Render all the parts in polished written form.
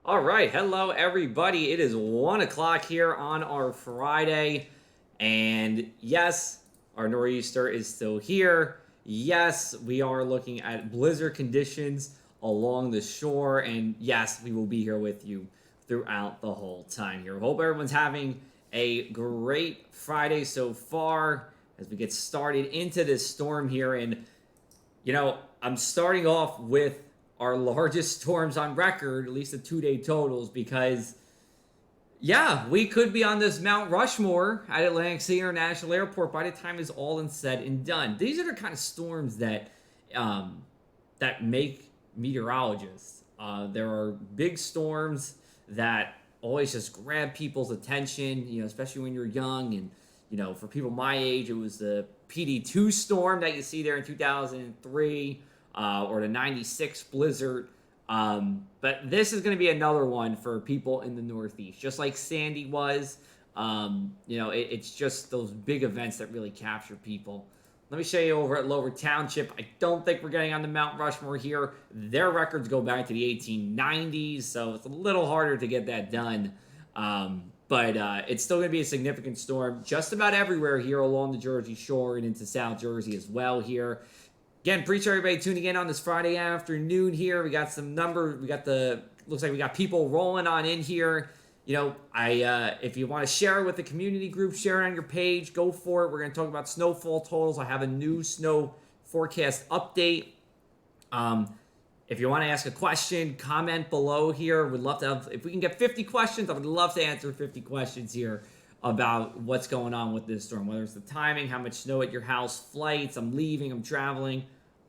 All right, hello everybody. It is 1 o'clock here on our Friday, and yes, our nor'easter is still here. Yes, we are looking at blizzard conditions along the shore, and yes, we will be here with you throughout the whole time here. Hope everyone's having a great Friday so far as we get started into this storm here. And I'm starting off with our largest storms on record, at least the 2 day totals, because, yeah, we could be on this Mount Rushmore at Atlantic City International Airport by the time it's all said and done. These are the kind of storms um, that make meteorologists. There are big storms that always just grab people's attention, especially when you're young. And, for people my age, it was the PD2 storm that you see there in 2003 or the 96 blizzard. But this is going to be another one for people in the Northeast, just like Sandy was. It's just those big events that really capture people. Let me show you over at Lower Township. I don't think we're getting on the Mount Rushmore here. Their records go back to the 1890s, so it's a little harder to get that done. But it's still going to be a significant storm just about everywhere here along the Jersey Shore and into South Jersey as well here. Again, appreciate everybody tuning in on this Friday afternoon here. We got some numbers. Looks like we got people rolling on in here. If you want to share it with the community group, share it on your page, go for it. We're going to talk about snowfall totals. I have a new snow forecast update. If you want to ask a question, comment below here. We'd love to have, if we can get 50 questions, I would love to answer 50 questions here about what's going on with this storm, whether it's the timing, how much snow at your house, flights, I'm leaving, I'm traveling,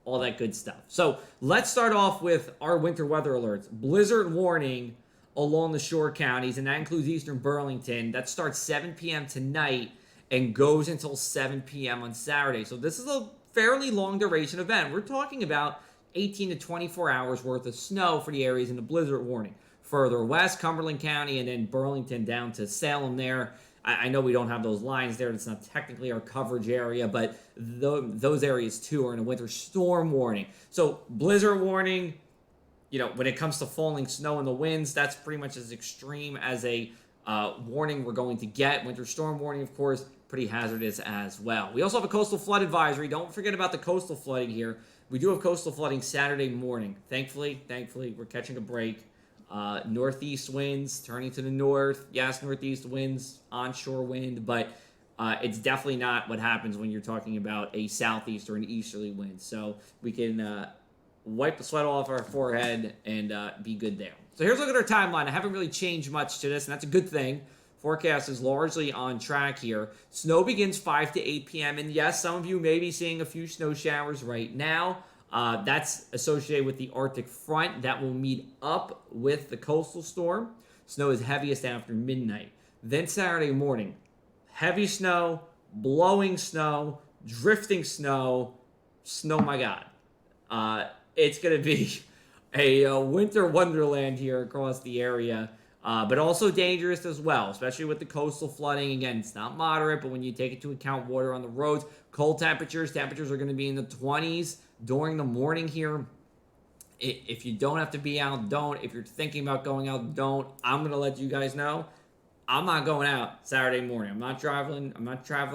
all that good stuff. So let's start off with our winter weather alerts. Blizzard warning along the shore counties, and that includes eastern Burlington. That starts 7 p.m. tonight and goes until 7 p.m. on Saturday. So this is a fairly long duration event. We're talking about 18 to 24 hours worth of snow for the areas in the blizzard warning. Further west, Cumberland County, and then Burlington down to Salem there. I know we don't have those lines there. It's not technically our coverage area, but those areas too are in a winter storm warning. So blizzard warning, when it comes to falling snow and the winds, that's pretty much as extreme as a warning we're going to get. Winter storm warning, of course, pretty hazardous as well. We also have a coastal flood advisory. Don't forget about the coastal flooding here. We do have coastal flooding Saturday morning. Thankfully, we're catching a break. Northeast winds turning to the north. Yes, northeast winds, onshore wind, but it's definitely not what happens when you're talking about a southeast or an easterly wind. So we can wipe the sweat off our forehead and be good there. So here's a look at our timeline. I haven't really changed much to this, and that's a good thing. Forecast is largely on track here. Snow begins 5 to 8 p.m. And yes, some of you may be seeing a few snow showers right now. That's associated with the Arctic front that will meet up with the coastal storm. Snow is heaviest after midnight. Then Saturday morning, heavy snow, blowing snow, drifting snow. Snow, my God. It's going to be a winter wonderland here across the area. But also dangerous as well, especially with the coastal flooding. Again, it's not moderate, but when you take into account water on the roads, cold temperatures are going to be in the 20s during the morning here. If you don't have to be out, don't. If you're thinking about going out, don't. I'm going to let you guys know, I'm not going out Saturday morning. I'm not traveling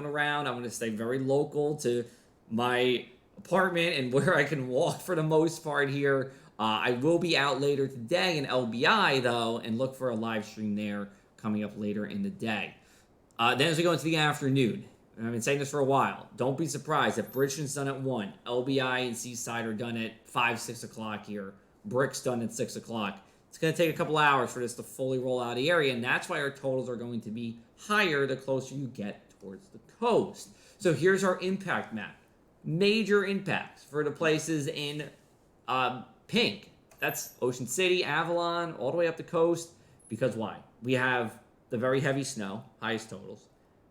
around. I'm going to stay very local to my apartment and where I can walk for the most part here. I will be out later today in LBI, though, and look for a live stream there coming up later in the day. Then as we go into the afternoon, and I've been saying this for a while, don't be surprised if Bridgeton's done at 1, LBI and Seaside are done at 5, 6 o'clock here, Brick's done at 6 o'clock. It's going to take a couple hours for this to fully roll out of the area, and that's why our totals are going to be higher the closer you get towards the coast. So here's our impact map. Major impacts for the places in pink. That's Ocean City, Avalon, all the way up the coast. Because why? We have the very heavy snow, highest totals.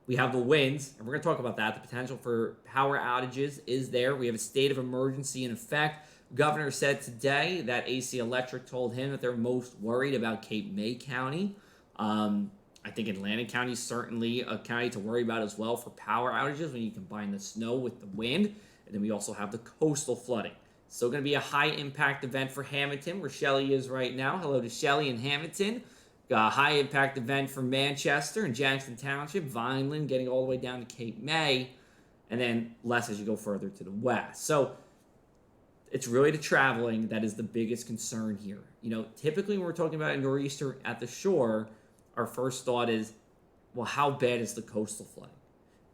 We have the winds, and we're going to talk about that. The potential for power outages is there. We have a state of emergency in effect. Governor said today that AC Electric told him that they're most worried about Cape May County. I think Atlantic County is certainly a county to worry about as well for power outages when you combine the snow with the wind. And then we also have the coastal flooding. Still going to be a high impact event for Hamilton, where Shelley is right now. Hello to Shelley in Hamilton. Got a high impact event for Manchester and Jackson Township, Vineland getting all the way down to Cape May, and then less as you go further to the west. So it's really the traveling that is the biggest concern here. Typically when we're talking about a nor'easter at the shore, our first thought is, well, how bad is the coastal flooding?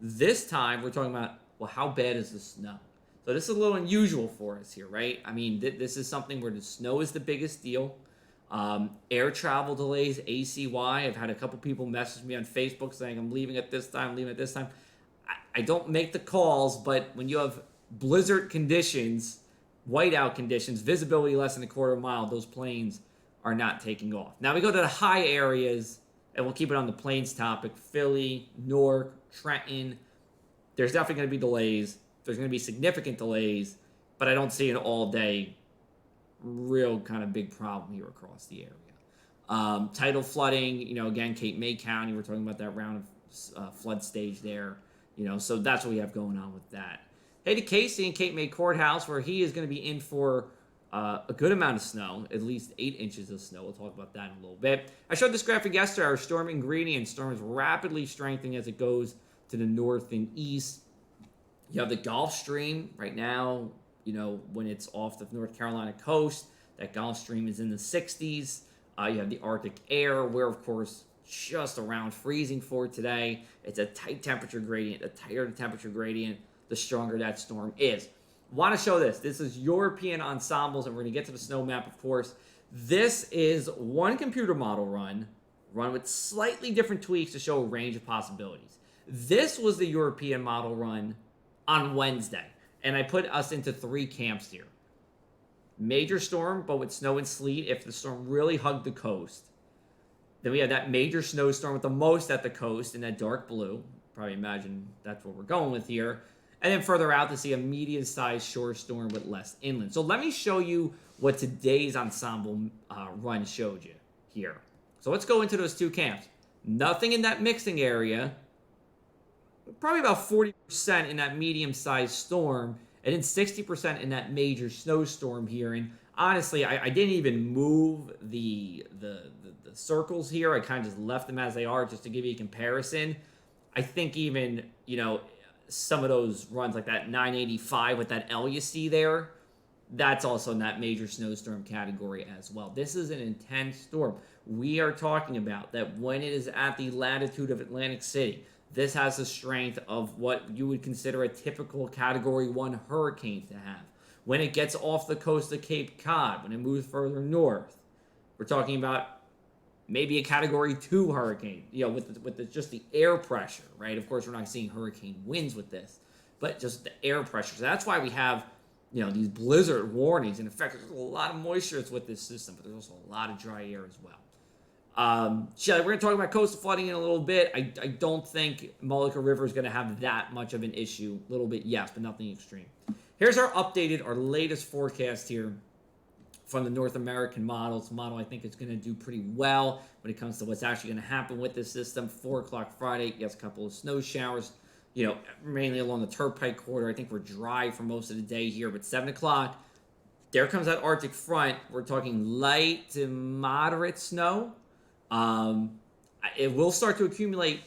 This time we're talking about, well, how bad is the snow? So this is a little unusual for us here, right? I mean, this is something where the snow is the biggest deal. Air travel delays, ACY. I've had a couple people message me on Facebook saying I'm leaving at this time, leaving at this time. I don't make the calls, but when you have blizzard conditions, whiteout conditions, visibility less than a quarter mile, those planes are not taking off. Now we go to the high areas, and we'll keep it on the plains topic. Philly, Newark, Trenton. There's definitely going to be delays. There's going to be significant delays, but I don't see an all-day real kind of big problem here across the area. Tidal flooding, again, Cape May County, we're talking about that round of flood stage there, so that's what we have going on with that. Hey to Casey in Cape May Courthouse, where he is going to be in for a good amount of snow, at least 8 inches of snow. We'll talk about that in a little bit. I showed this graphic yesterday. Our storm ingredient storm is rapidly strengthening as it goes to the north and east. You have the Gulf Stream right now, when it's off the North Carolina coast. That Gulf Stream is in the 60s. You have the Arctic air, where, of course, just around freezing for today. It's a tight temperature gradient. The tighter the temperature gradient, the stronger that storm is. Want to show this. This is European ensembles, and we're going to get to the snow map, of course. This is one computer model run with slightly different tweaks to show a range of possibilities. This was the European model run on Wednesday, and I put us into 3 camps here. Major storm, but with snow and sleet if the storm really hugged the coast. Then we have that major snowstorm with the most at the coast in that dark blue. Probably imagine that's what we're going with here. And then further out to see a medium-sized shore storm with less inland. So let me show you what today's ensemble run showed you here. So let's go into those 2 camps. Nothing in that mixing area. Probably about 40% in that medium-sized storm, and then 60% in that major snowstorm here. And honestly, I didn't even move the circles here. I kind of just left them as they are just to give you a comparison. I think even, some of those runs like that 985 with that L you see there, that's also in that major snowstorm category as well. This is an intense storm. We are talking about that when it is at the latitude of Atlantic City, this has the strength of what you would consider a typical Category 1 hurricane to have. When it gets off the coast of Cape Cod, when it moves further north, we're talking about maybe a Category 2 hurricane, with just the air pressure, right? Of course, we're not seeing hurricane winds with this, but just the air pressure. So that's why we have, these blizzard warnings. In effect, there's a lot of moisture with this system, but there's also a lot of dry air as well. Shelley, we're going to talk about coastal flooding in a little bit. I don't think Mullica River is going to have that much of an issue. A little bit, yes, but nothing extreme. Here's our latest forecast here from the North American model. It's a model I think is going to do pretty well when it comes to what's actually going to happen with this system. 4 o'clock Friday, yes, a couple of snow showers, mainly along the Turnpike corridor. I think we're dry for most of the day here, but 7 o'clock, there comes that Arctic front. We're talking light to moderate snow. It will start to accumulate,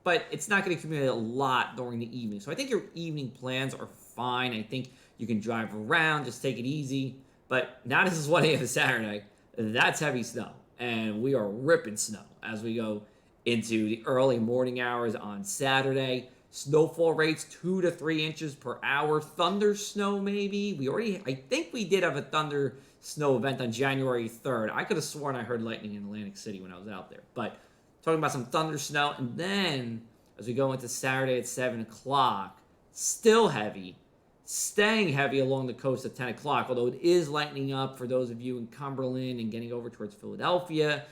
but it's not going to accumulate a lot during the evening. So I think your evening plans are fine. I think you can drive around, just take it easy. But now this is 1 a.m. Saturday. That's heavy snow, and we are ripping snow as we go into the early morning hours on Saturday. Snowfall rates 2 to 3 inches per hour. Thunder snow maybe. I think we did have a thunder snow event on January 3rd. I could have sworn I heard lightning in Atlantic City when I was out there. But talking about some thunder snow. And then as we go into Saturday at 7 o'clock, still heavy. Staying heavy along the coast at 10 o'clock, although it is lightening up for those of you in Cumberland and getting over towards Philadelphia.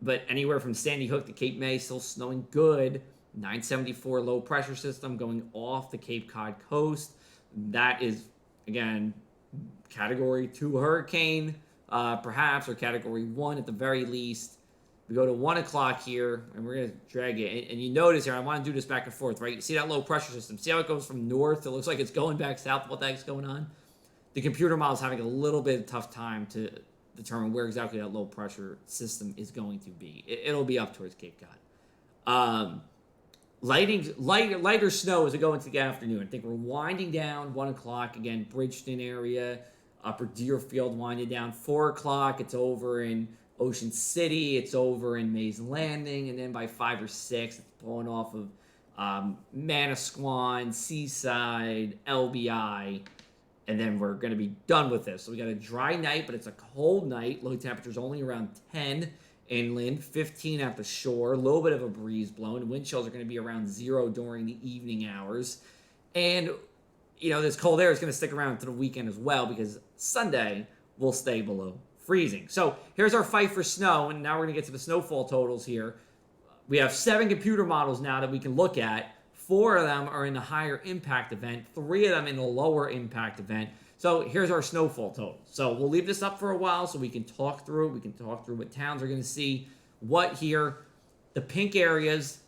But anywhere from Sandy Hook to Cape May, still snowing good. 974 low pressure system going off the Cape Cod coast. That is, again, Category 2 hurricane, perhaps, or Category 1 at the very least. We go to 1 o'clock here, and we're going to drag it. And you notice here, I want to do this back and forth, right? You see that low pressure system. See how it goes from north? It looks like it's going back south. What the heck's going on? the computer model is having a little bit of tough time to determine where exactly that low pressure system is going to be. It'll be up towards Cape Cod. Lighter snow as we go into the afternoon. I think we're winding down 1 o'clock. Again, Bridgeton area, Upper Deerfield winding down. 4 o'clock, it's over in Ocean City. It's over in Mays Landing. And then by 5 or 6, it's blowing off of Manasquan, Seaside, LBI. And then we're going to be done with this. So we got a dry night, but it's a cold night. Low temperatures only around 10 inland, 15 at the shore. A little bit of a breeze blowing. Wind chills are going to be around 0 during the evening hours. And, this cold air is going to stick around to the weekend as well because Sunday will stay below freezing. So here's our fight for snow. And now we're going to get to the snowfall totals here. We have 7 computer models now that we can look at. 4 of them are in the higher impact event, 3 of them in the lower impact event. So here's our snowfall total. So we'll leave this up for a while so we can talk through it. We can talk through what towns are going to see what here. The pink areas,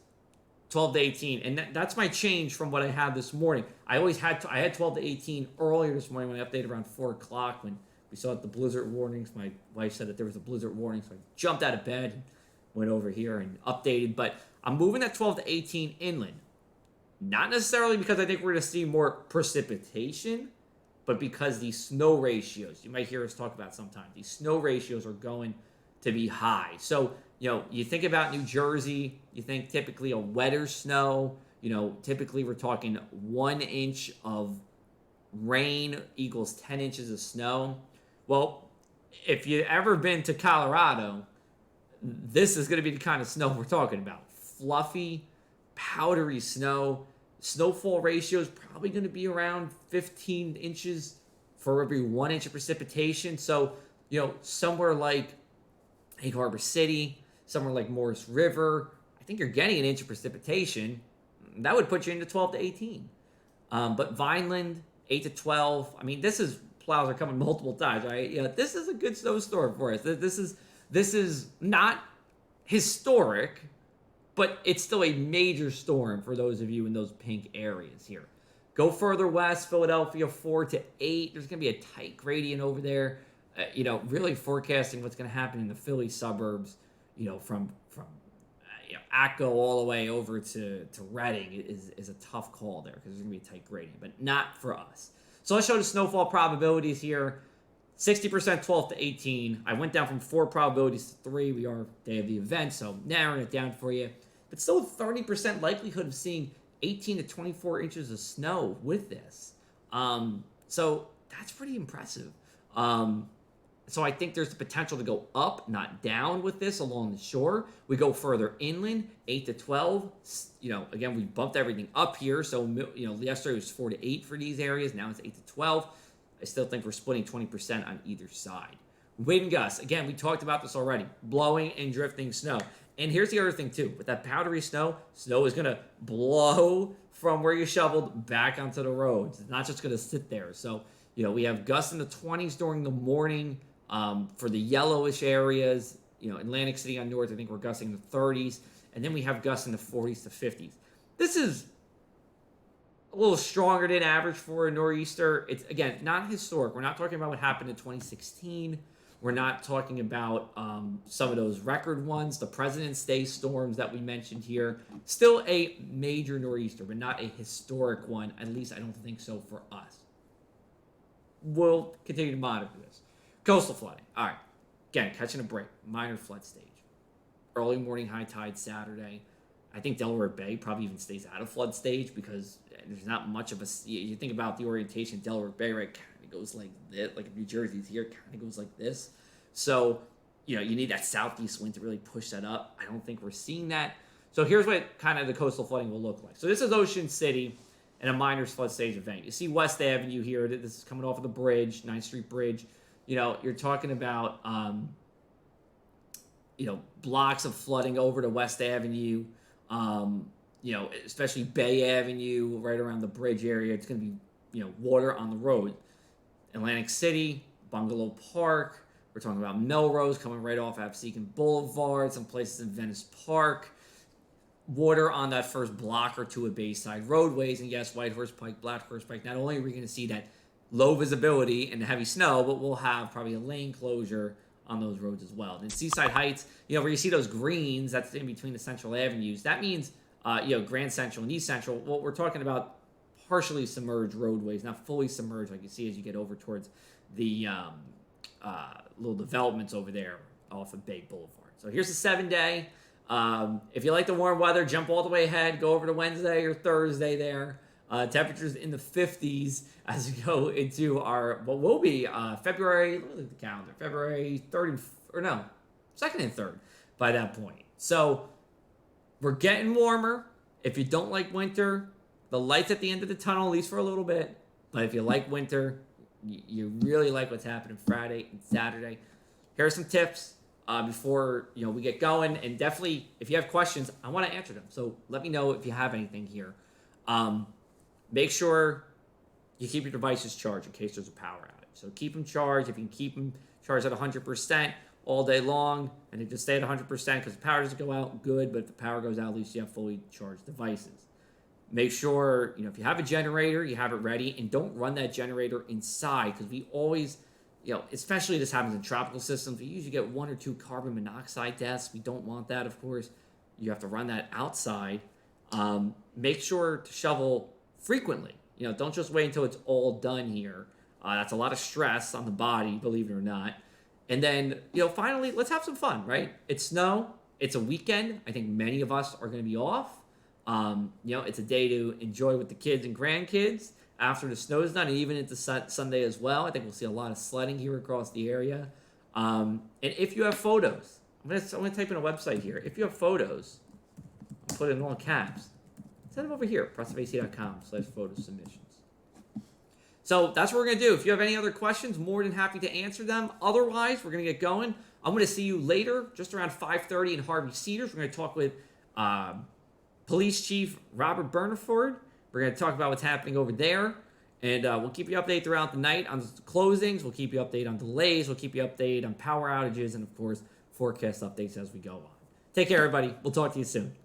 12 to 18. And that's my change from what I had this morning. I had 12 to 18 earlier this morning when I updated around 4 o'clock when we saw the blizzard warnings. My wife said that there was a blizzard warning, so I jumped out of bed and went over here and updated. But I'm moving that 12 to 18 inland. Not necessarily because I think we're going to see more precipitation, but because these snow ratios, you might hear us talk about sometimes, these snow ratios are going to be high. So, you think about New Jersey, you think typically a wetter snow, typically we're talking 1 inch of rain equals 10 inches of snow. Well, if you've ever been to Colorado, this is going to be the kind of snow we're talking about. Fluffy, powdery snow. Snowfall ratio is probably going to be around 15 inches for every 1 inch of precipitation. So, somewhere like Egg Harbor City, somewhere like Morris River, I think you're getting an inch of precipitation. That would put you into 12 to 18. But Vineland, 8 to 12. I mean, plows are coming multiple times, right? This is a good snowstorm for us. This is not historic, but it's still a major storm for those of you in those pink areas here. Go further west, Philadelphia, 4 to 8. There's going to be a tight gradient over there. Really forecasting what's going to happen in the Philly suburbs, from Atco all the way over to Reading is a tough call there because there's going to be a tight gradient, but not for us. So let's show the snowfall probabilities here. 60% 12 to 18. I went down from 4 probabilities to 3. We are day of the event, so narrowing it down for you. But still 30% likelihood of seeing 18 to 24 inches of snow with this. So that's pretty impressive. So I think there's the potential to go up, not down with this along the shore. We go further inland, 8 to 12. Again, we bumped everything up here. So, yesterday was 4 to 8 for these areas. Now it's 8 to 12. I still think we're splitting 20% on either side. Wind gusts. Again, we talked about this already. Blowing and drifting snow. And here's the other thing, too. With that powdery snow is going to blow from where you shoveled back onto the roads. It's not just going to sit there. So, we have gusts in the 20s during the morning for the yellowish areas. Atlantic City on north, I think we're gusting in the 30s. And then we have gusts in the 40s to 50s. This is a little stronger than average for a nor'easter. It's, again, not historic. We're not talking about what happened in 2016. We're not talking about some of those record ones, the President's Day storms that we mentioned here. Still a major nor'easter, but not a historic one. At least I don't think so for us. We'll continue to monitor this. Coastal flooding. All right. Again, catching a break. Minor flood stage. Early morning high tide Saturday. I think Delaware Bay probably even stays out of flood stage because there's not much of a... You think about the orientation, Delaware Bay, right, kind of goes like this. Like if New Jersey's here, kind of goes like this. So, you need that southeast wind to really push that up. I don't think we're seeing that. So here's what kind of the coastal flooding will look like. So this is Ocean City and a minor flood stage event. You see West Avenue here. This is coming off of the bridge, 9th Street Bridge. You're talking about, blocks of flooding over to West Avenue. Especially Bay Avenue, right around the bridge area. It's going to be, water on the road. Atlantic City, Bungalow Park. We're talking about Melrose coming right off Absecon Boulevard. Some places in Venice Park. Water on that first block or two of Bayside roadways. And yes, Whitehorse Pike, Black Horse Pike. Not only are we going to see that low visibility and heavy snow, but we'll have probably a lane closure on those roads as well. And Seaside Heights, where you see those greens, that's in between the central avenues. That means, Grand Central and East Central. Well, we're talking about partially submerged roadways, not fully submerged like you see as you get over towards the little developments over there off of Bay Boulevard. So here's the 7-day. If you like the warm weather, jump all the way ahead, go over to Wednesday or Thursday there. Temperatures in the 50s as we go into what will be February, look at the calendar, February 3rd, 2nd and 3rd by that point. So we're getting warmer. If you don't like winter, the light's at the end of the tunnel, at least for a little bit. But if you like winter, you really like what's happening Friday and Saturday. Here are some tips before we get going. And definitely, if you have questions, I want to answer them. So let me know if you have anything here. Make sure you keep your devices charged in case there's a power outage. So keep them charged. If you can keep them charged at 100% all day long, and they just stay at 100% because the power doesn't go out, good. But if the power goes out, at least you have fully charged devices. Make sure, if you have a generator, you have it ready, and don't run that generator inside because we always, especially this happens in tropical systems, we usually get 1 or 2 carbon monoxide deaths. We don't want that, of course. You have to run that outside. Make sure to shovel frequently. Don't just wait until it's all done here. That's a lot of stress on the body, believe it or not. And then, finally, let's have some fun, right? It's snow. It's a weekend. I think many of us are going to be off. It's a day to enjoy with the kids and grandkids after the snow is done, and even into Sunday as well. I think we'll see a lot of sledding here across the area. And if you have photos, I'm gonna type in a website here. If you have photos, I'll put it in all caps. Send them over here, progressiveac.com/photo submissions. So that's what we're going to do. If you have any other questions, more than happy to answer them. Otherwise, we're going to get going. I'm going to see you later, just around 5:30 in Harvey Cedars. We're going to talk with Police Chief Robert Burniford. We're going to talk about what's happening over there. And we'll keep you updated throughout the night on closings. We'll keep you updated on delays. We'll keep you updated on power outages. And, of course, forecast updates as we go on. Take care, everybody. We'll talk to you soon.